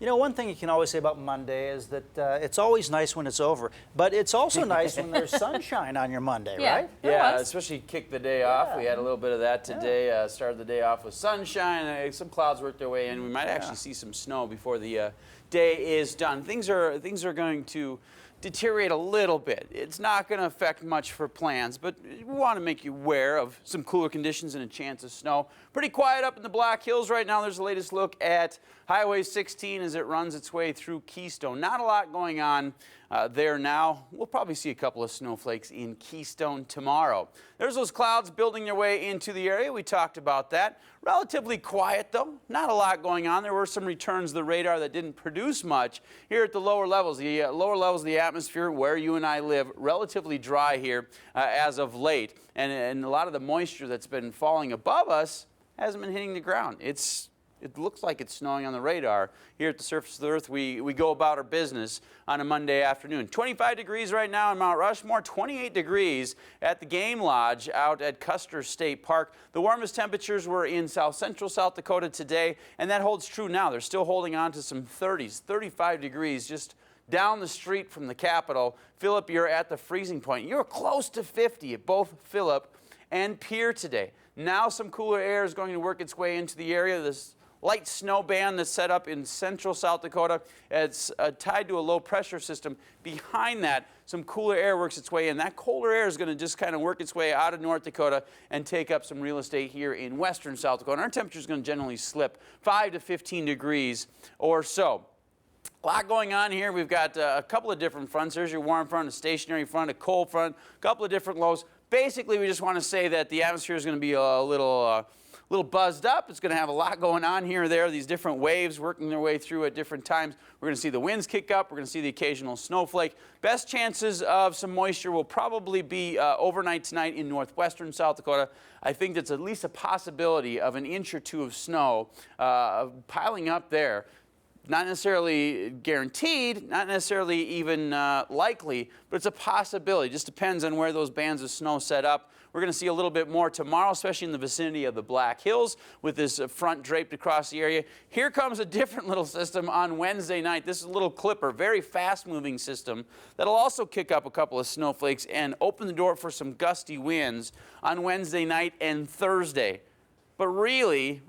You know, one thing you can always say about Monday is that it's always nice when it's over, but it's also nice when there's sunshine on your Monday, right? Yeah, especially kick the day off. We had a little bit of that today. Started the day off with sunshine. Some clouds worked their way in. We might actually see some snow before the day is done. Things are going to deteriorate a little bit. It's not going to affect much for plans, but we want to make you aware of some cooler conditions and a chance of snow. Pretty quiet up in the Black Hills right now. There's the latest look at Highway 16 as it runs its way through Keystone. Not a lot going on there now. We'll probably see a couple of snowflakes in Keystone tomorrow. There's those clouds building their way into the area. We talked about that. Relatively quiet though. Not a lot going on. There were some returns to the radar that didn't produce much here at the lower levels. The lower levels of the atmosphere where you and I live, relatively dry here as of late. And a lot of the moisture that's been falling above us hasn't been hitting the ground. It looks like it's snowing on the radar. Here at the surface of the earth, we go about our business on a Monday afternoon. 25 degrees right now in Mount Rushmore, 28 degrees at the Game Lodge out at Custer State Park. The warmest temperatures were in south central South Dakota today, and that holds true now. They're still holding on to some 30s, 35 degrees just down the street from the Capitol. Phillip, you're at the freezing point. You're close to 50 at both Phillip and Pierre today. Now some cooler air is going to work its way into the area. This light snow band that's set up in central South Dakota. It's tied to a low pressure system. Behind that, some cooler air works its way in. That colder air is going to just kind of work its way out of North Dakota and take up some real estate here in western South Dakota. Our temperature is going to generally slip 5 to 15 degrees or so. A lot going on here. We've got a couple of different fronts. There's your warm front, a stationary front, a cold front, a couple of different lows. Basically, we just want to say that the atmosphere is going to be a little buzzed up. It's going to have a lot going on here or there, these different waves working their way through at different times. We're going to see the winds kick up. We're going to see the occasional snowflake. Best chances of some moisture will probably be overnight tonight in northwestern South Dakota. I think that's at least a possibility of an inch or two of snow piling up there. Not necessarily guaranteed, not necessarily even likely, but it's a possibility. It just depends on where those bands of snow set up. We're going to see a little bit more tomorrow, especially in the vicinity of the Black Hills with this front draped across the area. Here comes a different little system on Wednesday night. This is a little clipper, very fast-moving system that'll also kick up a couple of snowflakes and open the door for some gusty winds on Wednesday night and Thursday. But really,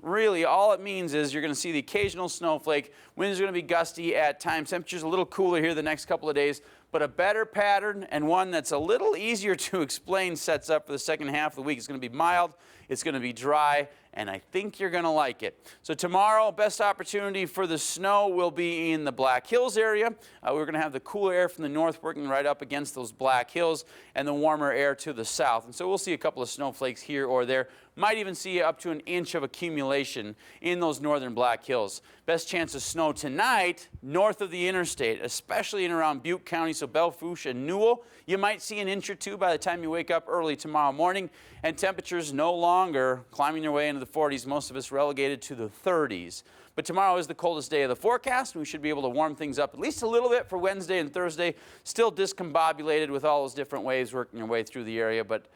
all it means is you're going to see the occasional snowflake. Winds are going to be gusty at times. Temperatures a little cooler here the next couple of days. But a better pattern and one that's a little easier to explain sets up for the second half of the week. It's going to be mild. It's going to be dry. And I think you're going to like it. So tomorrow, best opportunity for the snow will be in the Black Hills area. We're going to have the cooler air from the north working right up against those Black Hills and the warmer air to the south. And so we'll see a couple of snowflakes here or there. Might even see up to an inch of accumulation in those northern Black Hills. Best chance of snow tonight north of the interstate, especially in around Butte County, so Belle Fourche and Newell. You might see an inch or two by the time you wake up early tomorrow morning, and temperatures no longer climbing their way into the 40s, most of us relegated to the 30s. But tomorrow is the coldest day of the forecast, and we should be able to warm things up at least a little bit for Wednesday and Thursday. Still discombobulated with all those different waves working their way through the area, but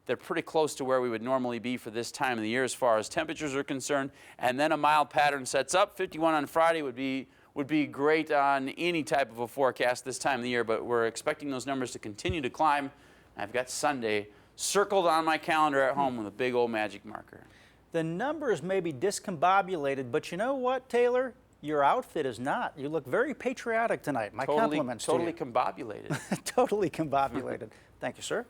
they're pretty close to where we would normally be for this time of the year as far as temperatures are concerned. And then a mild pattern sets up. 51 on Friday would be great on any type of a forecast this time of the year, but we're expecting those numbers to continue to climb. I've got Sunday circled on my calendar at home with a big old magic marker. The numbers may be discombobulated, but you know what, Taylor? Your outfit is not. You look very patriotic tonight. My compliments to you. Totally combobulated. Totally combobulated. Thank you, sir.